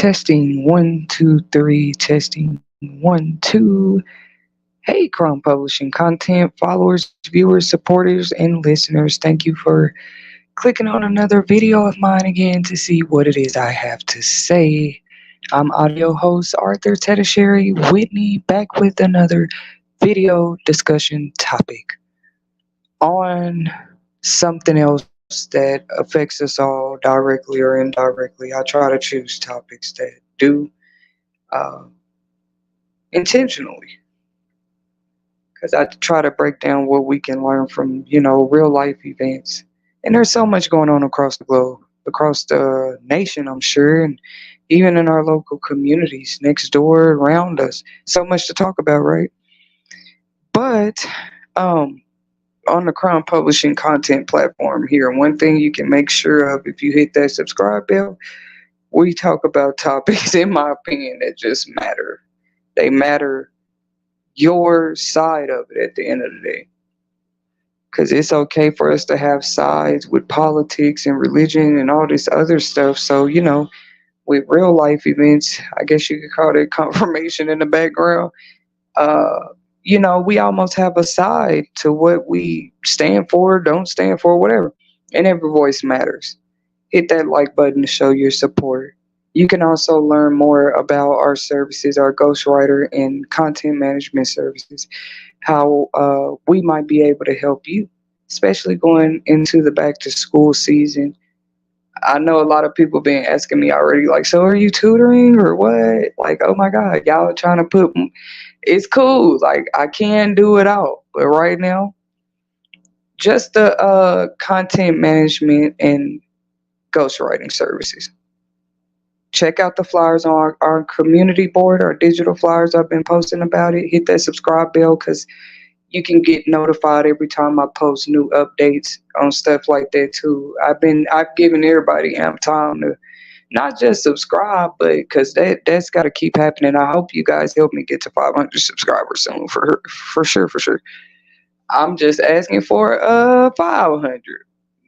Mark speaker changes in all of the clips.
Speaker 1: Testing 1 2 3. Testing 1 2. Hey, Crown Publishing content followers, viewers, supporters, and listeners. Thank you for clicking on another video of mine again to see what it is I have to say. I'm audio host Arthur Tedasheri Whitney back with another video discussion topic on something else that affects us all directly or indirectly. I try to choose topics that do uh, intentionally because I try to break down what we can learn from, real life events. And there's so much going on across the globe, across the nation, I'm sure, and even in our local communities next door, around us. So much to talk about, right? But um, on the Crown Publishing content platform here, one thing you can make sure of if you hit that subscribe bell, we talk about topics, in my opinion, that just matter. They matter your side of it at the end of the day. Because it's okay for us to have sides with politics and religion and all this other stuff. So, with real life events, I guess you could call it confirmation in the background. Uh, we almost have a side to what we stand for, don't stand for, whatever. And every voice matters. Hit that like button to show your support. You can also learn more about our services, our ghostwriter and content management services, how we might be able to help you, especially going into the back to school season. I know a lot of people been asking me already, like, so are you tutoring or what? Like, oh my God, y'all are trying to it's cool. Like, I can do it all. But right now, just the content management and ghostwriting services. Check out the flyers on our community board, our digital flyers. I've been posting about it. Hit that subscribe bell because you can get notified every time I post new updates on stuff like that too. I've given everybody amp time to not just subscribe, but because that's got to keep happening. I hope you guys help me get to 500 subscribers soon for sure, for sure. I'm just asking for 500.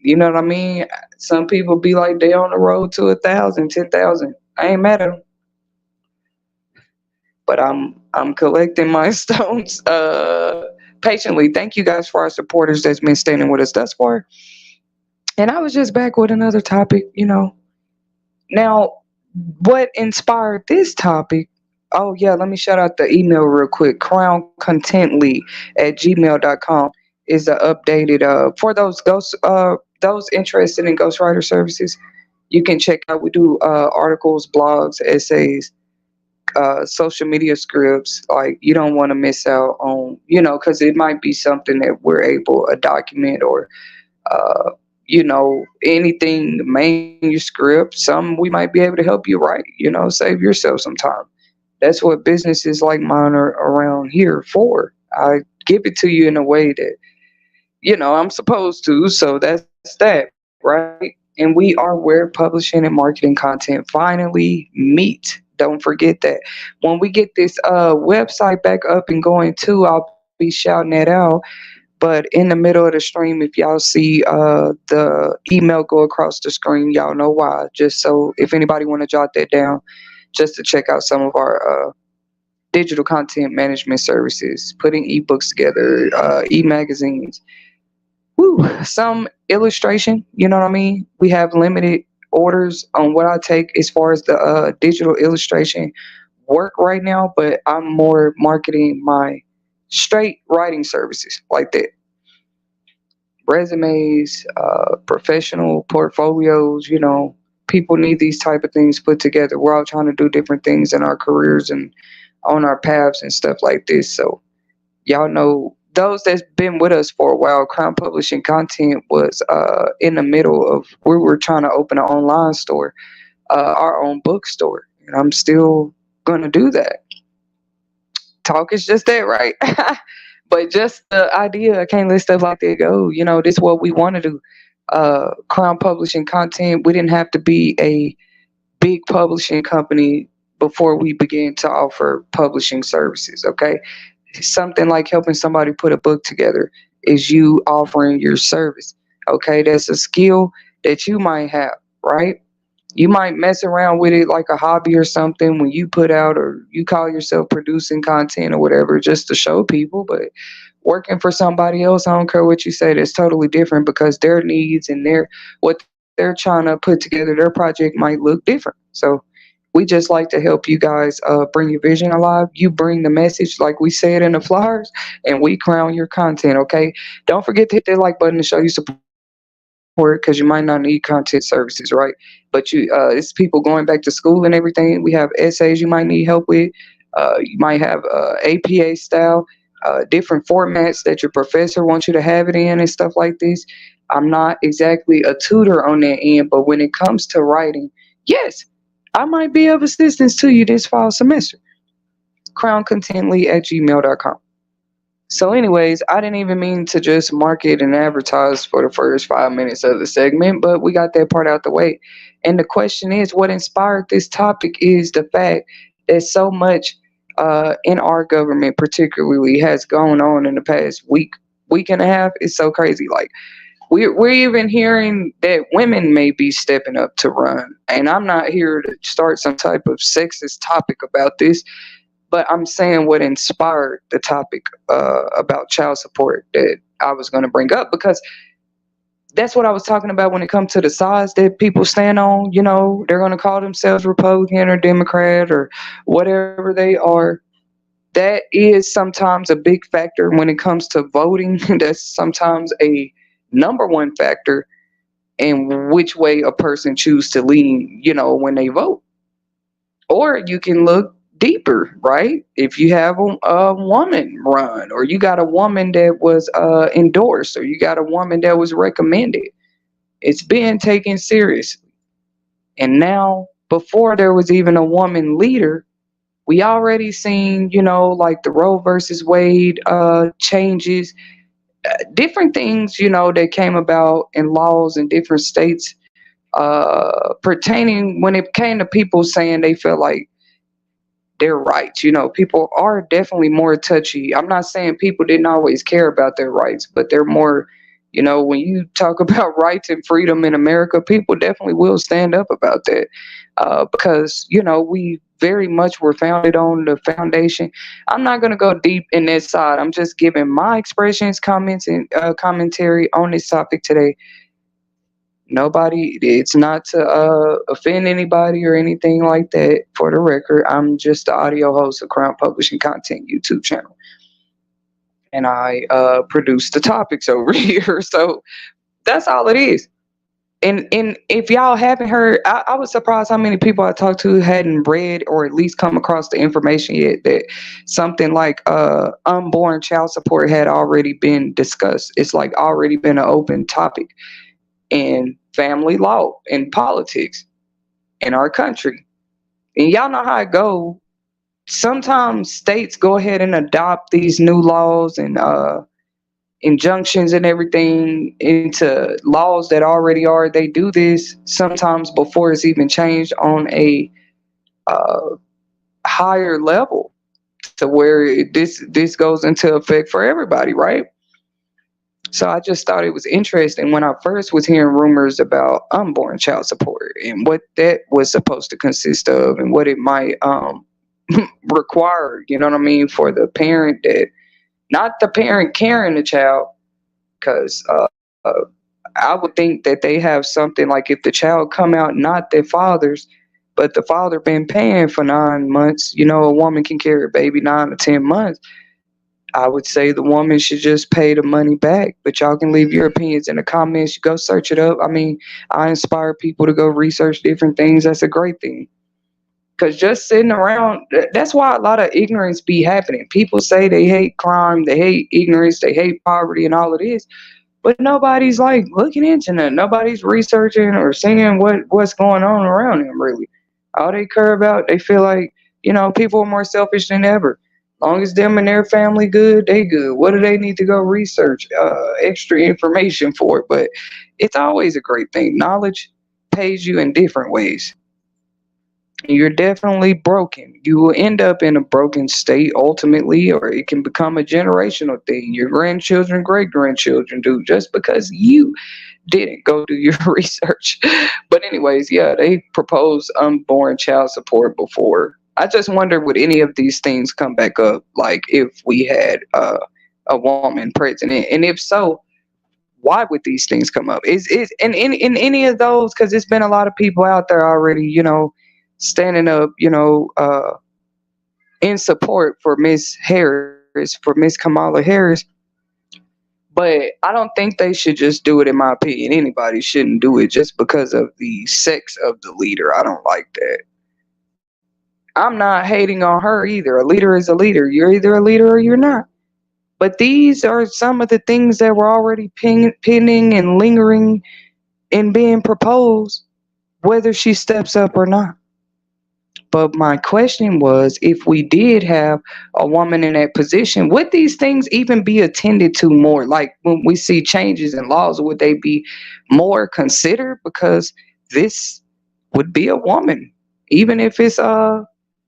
Speaker 1: You know what I mean? Some people be like they on the road to 1,000, 10,000. I ain't mad at them, but I'm collecting my stones patiently. Thank you guys for our supporters that's been standing with us thus far. And I was just back with another topic. Now, what inspired this topic? Oh yeah, let me shout out the email real quick. CrownContently@gmail.com is the updated for those interested in ghostwriter services. You can check out. We do articles, blogs, essays, social media scripts. Like, you don't want to miss out on, because it might be something that we're able to document, or uh, anything manuscript. Some we might be able to help you write. Save yourself some time. That's what businesses like mine are around here for. I give it to you in a way that I'm supposed to. So that's that, right? And we are where publishing and marketing content finally meet. Don't forget that. When we get this website back up and going too, I'll be shouting that out. But in the middle of the stream, if y'all see the email go across the screen, y'all know why. Just so if anybody want to jot that down, just to check out some of our digital content management services, putting ebooks together, e-magazines. Woo, some illustration, you know what I mean? We have limited orders on what I take as far as the digital illustration work right now, but I'm more marketing my straight writing services like that. Resumes, professional portfolios, people need these type of things put together. We're all trying to do different things in our careers and on our paths and stuff like this. So y'all know, those that's been with us for a while, Crown Publishing Content was in the middle of, we were trying to open an online store, our own bookstore. And I'm still going to do that. Talk is just that, right? But just the idea, I can't let stuff like that go. This is what we want to do. Crown Publishing Content, we didn't have to be a big publishing company before we began to offer publishing services, okay? Something like helping somebody put a book together is you offering your service, okay? That's a skill that you might have, right? You might mess around with it like a hobby or something when you put out, or you call yourself producing content or whatever, just to show people. But working for somebody else, I don't care what you say, that's totally different, because their needs and what they're trying to put together, their project might look different. So we just like to help you guys bring your vision alive. You bring the message, like we said in the flyers, and we crown your content. Okay, don't forget to hit that like button to show you support, because you might not need content services, right? But it's people going back to school and everything. We have essays you might need help with. You might have APA style, different formats that your professor wants you to have it in and stuff like this. I'm not exactly a tutor on that end, but when it comes to writing, yes, I might be of assistance to you this fall semester. CrownContently@gmail.com. So, anyways, I didn't even mean to just market and advertise for the first 5 minutes of the segment, but we got that part out the way. And the question is, what inspired this topic is the fact that so much in our government, particularly, has gone on in the past week and a half. It's so crazy. Like, we're even hearing that women may be stepping up to run. And I'm not here to start some type of sexist topic about this, but I'm saying what inspired the topic about child support that I was going to bring up, because that's what I was talking about when it comes to the sides that people stand on. You know, they're going to call themselves Republican or Democrat or whatever they are. That is sometimes a big factor when it comes to voting. That's sometimes a number one factor in which way a person chooses to lean, when they vote. Or you can look deeper, right? If you have a woman run, or you got a woman that was endorsed, or you got a woman that was recommended, it's being taken seriously. And now, before there was even a woman leader, we already seen, like the Roe versus Wade changes, different things, that came about in laws in different states pertaining when it came to people saying they feel like their rights. People are definitely more touchy. I'm not saying people didn't always care about their rights, but they're more, when you talk about rights and freedom in America, people definitely will stand up about that because, we very much were founded on the foundation. I'm not going to go deep in that side. I'm just giving my expressions, comments, and commentary on this topic today. Nobody, it's not to offend anybody or anything like that. For the record, I'm just the audio host of Crown Publishing Content YouTube channel, and I produce the topics over here. So that's all it is. And if y'all haven't heard, I was surprised how many people I talked to hadn't read or at least come across the information yet that something like unborn child support had already been discussed. It's like already been an open topic in family law and politics in our country. And y'all know how it go. Sometimes states go ahead and adopt these new laws and injunctions and everything into laws that already are. They do this sometimes before it's even changed on a uh, higher level, to where this goes into effect for everybody, right? So I just thought it was interesting when I first was hearing rumors about unborn child support and what that was supposed to consist of and what it might require, you know what I mean, for the parent, that not the parent carrying the child, because I would think that they have something like, if the child come out not their father's, but the father been paying for 9 months, a woman can carry a baby 9 to 10 months. I would say the woman should just pay the money back. But y'all can leave your opinions in the comments. You go search it up. I mean, I inspire people to go research different things. That's a great thing. Because just sitting around, that's why a lot of ignorance be happening. People say they hate crime, they hate ignorance, they hate poverty and all of this. But nobody's like looking into that. Nobody's researching or seeing what's going on around them, really. All they care about, they feel like, people are more selfish than ever. Long as them and their family good, they good. What do they need to go research extra information for? But it's always a great thing. Knowledge pays you in different ways. You're definitely broken. You will end up in a broken state ultimately, or it can become a generational thing. Your grandchildren, great grandchildren do, just because you didn't go do your research. But anyways, yeah, they proposed unborn child support before. I just wonder would any of these things come back up, like if we had a woman president, and if so, why would these things come up? Is in any of those? Because it's been a lot of people out there already, standing up, in support for Miss Harris, for Miss Kamala Harris. But I don't think they should just do it, in my opinion. Anybody shouldn't do it just because of the sex of the leader. I don't like that. I'm not hating on her either. A leader is a leader. You're either a leader or you're not. But these are some of the things that were already pending and lingering and being proposed, whether she steps up or not. But my question was, if we did have a woman in that position, would these things even be attended to more? Like when we see changes in laws, would they be more considered? Because this would be a woman, even if it's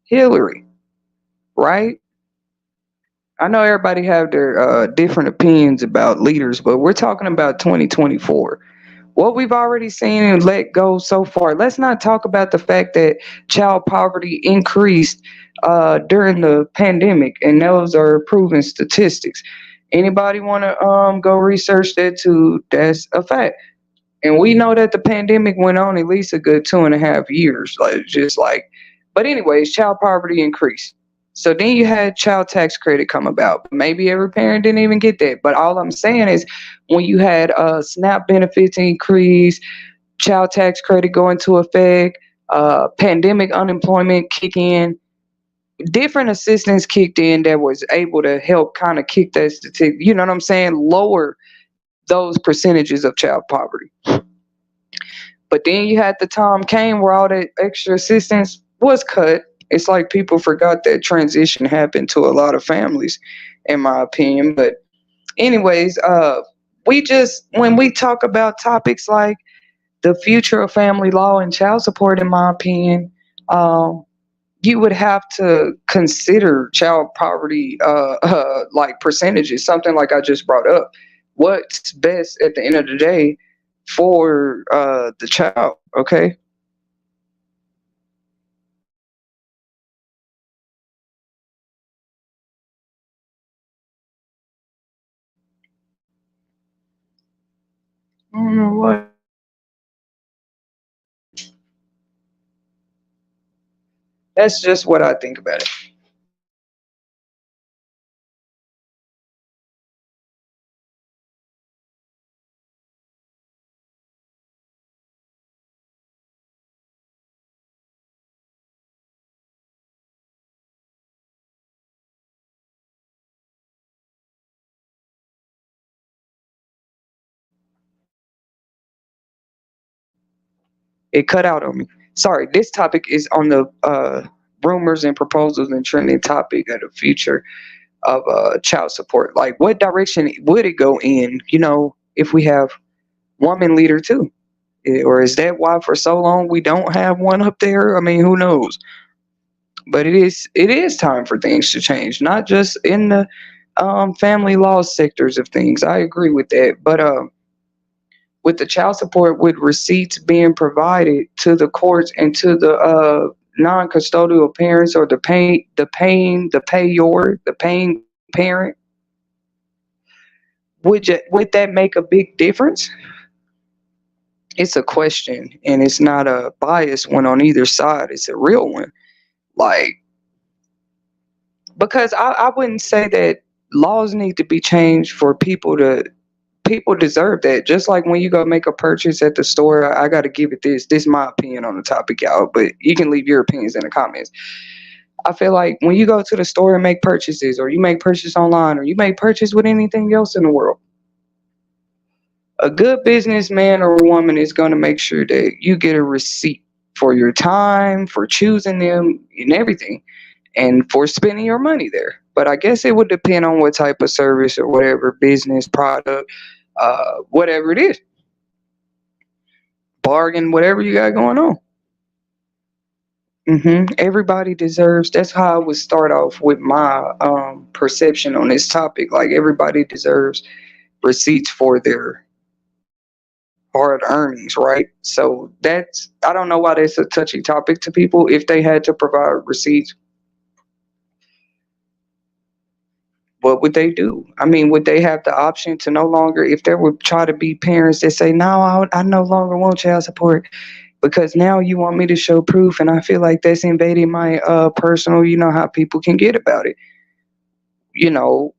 Speaker 1: Hillary, right? I know everybody have their different opinions about leaders, but we're talking about 2024. What we've already seen and let go so far. Let's not talk about the fact that child poverty increased during the pandemic, and those are proven statistics. Anybody want to go research that too? That's a fact. And we know that the pandemic went on at least a good 2.5 years, like just like. But anyways, child poverty increased. So then you had child tax credit come about. Maybe every parent didn't even get that. But all I'm saying is, when you had SNAP benefits increase, child tax credit go into effect, pandemic unemployment kick in, different assistance kicked in that was able to help kind of kick that statistic. You know what I'm saying? Lower those percentages of child poverty. But then you had the time came where all that extra assistance was cut. It's like people forgot that transition happened to a lot of families, in my opinion. But anyways, we just when we talk about topics like the future of family law and child support, in my opinion, um, you would have to consider child poverty like percentages, something like I just brought up. What's best at the end of the day for the child? Okay. I don't know what. That's just what I think about it. It cut out on me. Sorry, this topic is on the rumors and proposals and trending topic of the future of child support. Like, what direction would it go in? If we have woman leader too, or is that why for so long we don't have one up there? I mean, who knows? But it is time for things to change, not just in the family law sectors of things. I agree with that, but with the child support, with receipts being provided to the courts and to the non-custodial parents, or the payor, the paying parent, would that make a big difference? It's a question, and it's not a biased one on either side. It's a real one. Like, because I wouldn't say that laws need to be changed for people deserve that. Just like when you go make a purchase at the store, I got to give it this. This is my opinion on the topic, y'all. But you can leave your opinions in the comments. I feel like when you go to the store and make purchases, or you make purchase online, or you make purchase with anything else in the world, a good businessman or woman is going to make sure that you get a receipt for your time, for choosing them, and everything, and for spending your money there. But I guess it would depend on what type of service or whatever business product, whatever it is, bargain, whatever you got going on. Everybody deserves. That's how I would start off with my perception on this topic. Like, everybody deserves receipts for their hard earnings, right? So that's, I don't know why that's a touchy topic to people. If they had to provide receipts, what would they do? I mean, would they have the option to no longer, if there would try to be parents that say, no, I no longer want child support because now you want me to show proof, and I feel like that's invading my personal, you know how people can get about it. You know,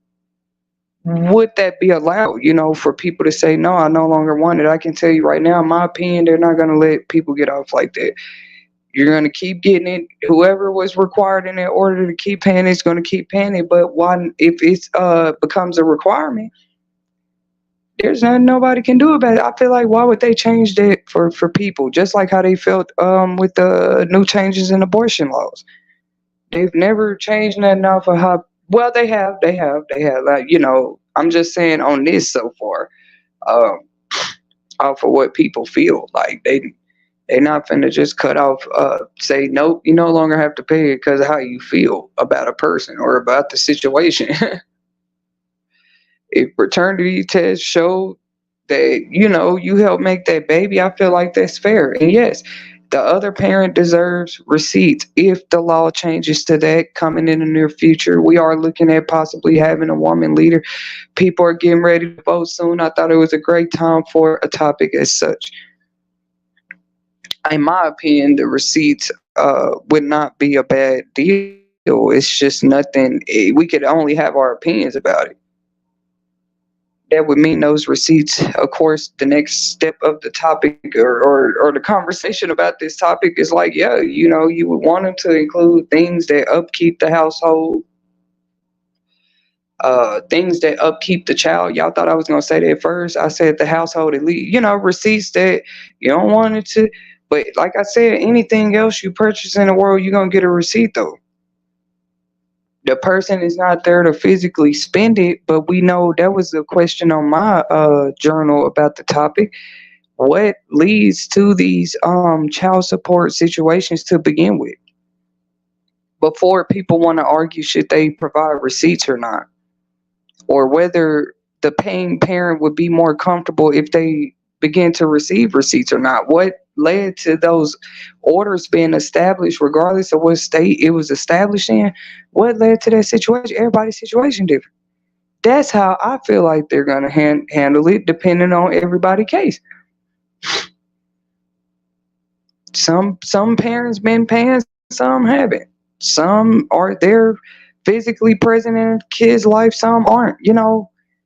Speaker 1: would that be allowed, for people to say, no, I no longer want it? I can tell you right now, in my opinion, they're not going to let people get off like that. You're going to keep getting it. Whoever was required in that order to keep paying it's going to keep paying it. But why, if it's becomes a requirement, there's nothing nobody can do about it. I feel like, why would they change that for people? Just like how they felt with the new changes in abortion laws. They've never changed nothing off of how. Well, they have. Like, I'm just saying on this so far, um, off of what people feel like they not finna just cut off. Say nope, you no longer have to pay it because of how you feel about a person or about the situation. If paternity tests show that you help make that baby, I feel like that's fair. And yes, the other parent deserves receipts. If the law changes to that coming in the near future, we are looking at possibly having a woman leader. People are getting ready to vote soon. I thought it was a great time for a topic as such. In my opinion, the receipts would not be a bad deal. It's just nothing. We could only have our opinions about it. That would mean those receipts, of course, the next step of the topic, or the conversation about this topic is like, yeah, you would want them to include things that upkeep the household, things that upkeep the child. Y'all thought I was going to say that first. I said the household at least, receipts that you don't want it to. But like I said, anything else you purchase in the world, you're going to get a receipt though. The person is not there to physically spend it, but we know that was a question on my journal about the topic. What leads to these child support situations to begin with? Before people want to argue should they provide receipts or not, or whether the paying parent would be more comfortable if they begin to receive receipts or not. What led to those orders being established, regardless of what state it was established in? What led to that situation? Everybody's situation different. That's how I feel like they're going to handle it, depending on everybody's case. Some parents been paying, some haven't. Some are there physically present in a kid's life, some aren't.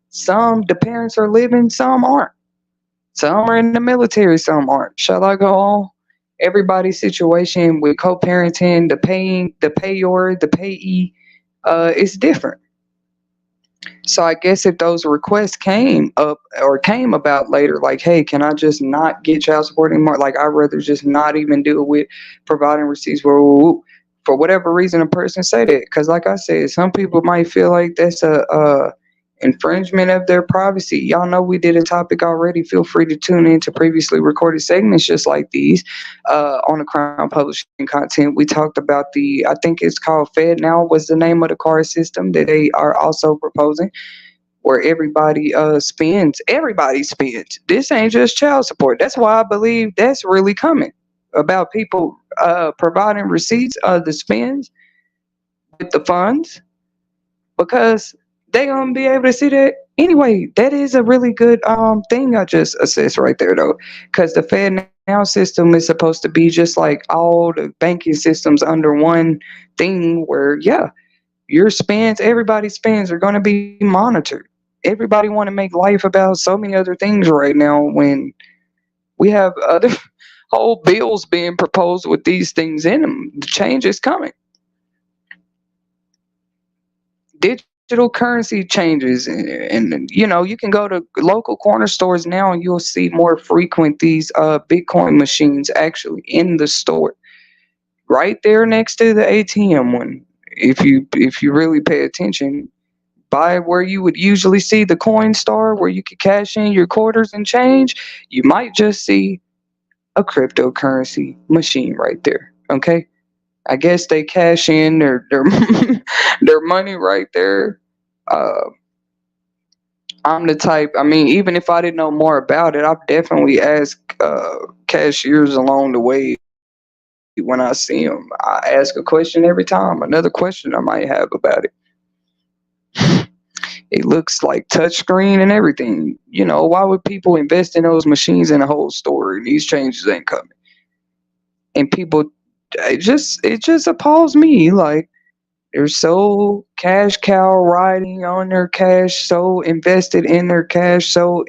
Speaker 1: Some the parents are living, some aren't. Some are in the military, some aren't. Shall I go on? Everybody's situation with co-parenting, the payor, the payee, is different. So I guess if those requests came up or came about later, like, hey, can I just not get child support anymore? Like, I'd rather just not even deal with providing receipts for whatever reason a person say that. Because like I said, some people might feel like that's a infringement of their privacy. Y'all know we did a topic already. Feel free to tune in to previously recorded segments just like these on the Crown Publishing content. We talked about I think it's called Fed Now was the name of the card system that they are also proposing, where everybody spends. This ain't just child support. That's why I believe that's really coming about people providing receipts of the spends with the funds, because they gonna be able to see that anyway. That is a really good thing I just assessed right there though, because the Fed Now system is supposed to be just like all the banking systems under one thing, where yeah, your spends, everybody's spends are gonna be monitored. Everybody want to make life about so many other things right now when we have other whole bills being proposed with these things in them. The change is coming. Digital currency changes, and you can go to local corner stores now and you'll see more frequent these Bitcoin machines actually in the store, right there next to the ATM one. If you really pay attention, by where you would usually see the coin star where you could cash in your quarters and change, you might just see a cryptocurrency machine right there. Okay, I guess they cash in their their money right there. Uh, I'm the type. I mean, even if I didn't know more about it, I've definitely asked cashiers along the way when I see them. I ask a question every time, another question I might have about it. It looks like touchscreen and everything. You know, why would people invest in those machines in a whole store and these changes ain't coming? And people, it just appalls me. Like they're so cash cow riding on their cash, so invested in their cash, so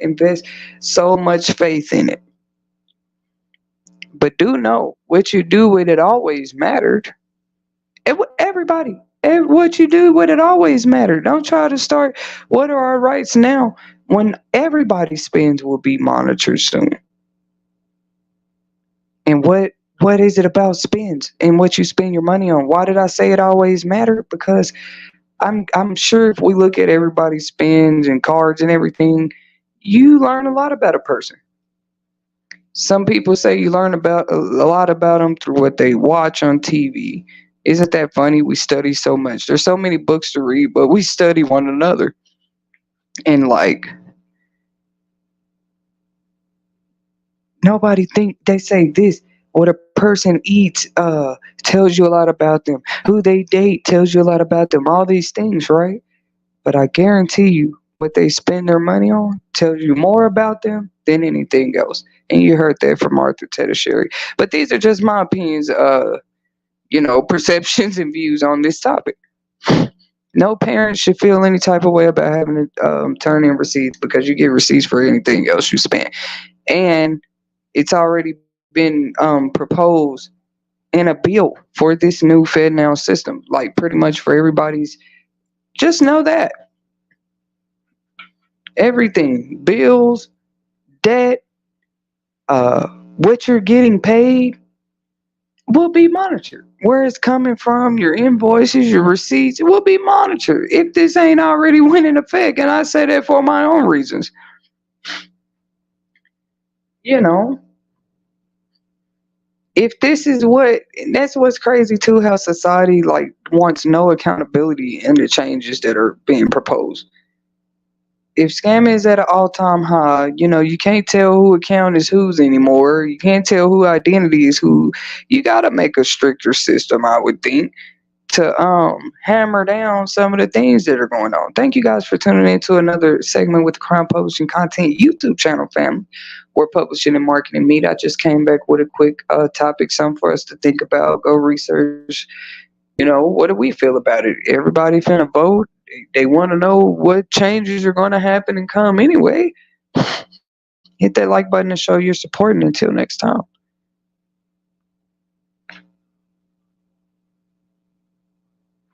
Speaker 1: much faith in it. But do know what you do with it always mattered. Everybody, what you do with it always mattered. Don't try to start. What are our rights now when everybody spends will be monitored soon? And what is it about spends and what you spend your money on? Why did I say it always mattered? Because I'm sure if we look at everybody's spends and cards and everything, you learn a lot about a person. Some people say you learn about a lot about them through what they watch on TV. Isn't that funny? We study so much. There's so many books to read, but we study one another. And like nobody think they say this. What a person eats tells you a lot about them. Who they date tells you a lot about them. All these things, right? But I guarantee you, what they spend their money on tells you more about them than anything else. And you heard that from Arthur Tedescherry. But these are just my opinions, perceptions and views on this topic. No parent should feel any type of way about having to turn in receipts because you get receipts for anything else you spend. And it's already been proposed in a bill for this new Fed now system, like pretty much for everybody's. Just know that everything, bills, debt, what you're getting paid will be monitored. Where it's coming from, your invoices, your receipts, will be monitored. If this ain't already went in effect, and I say that for my own reasons, you know, if this is what, and that's what's crazy too, how society like wants no accountability in the changes that are being proposed. If scamming is at an all-time high, you can't tell who account is whose anymore. You can't tell who identity is who. You got to make a stricter system, I would think, to hammer down some of the things that are going on. Thank you guys for tuning in to another segment with the Crown Publishing Content YouTube channel, family. We're publishing and marketing meet. I just came back with a quick topic, something for us to think about. Go research. What do we feel about it? Everybody finna vote. They want to know what changes are going to happen and come anyway. Hit that like button to show your support. And until next time.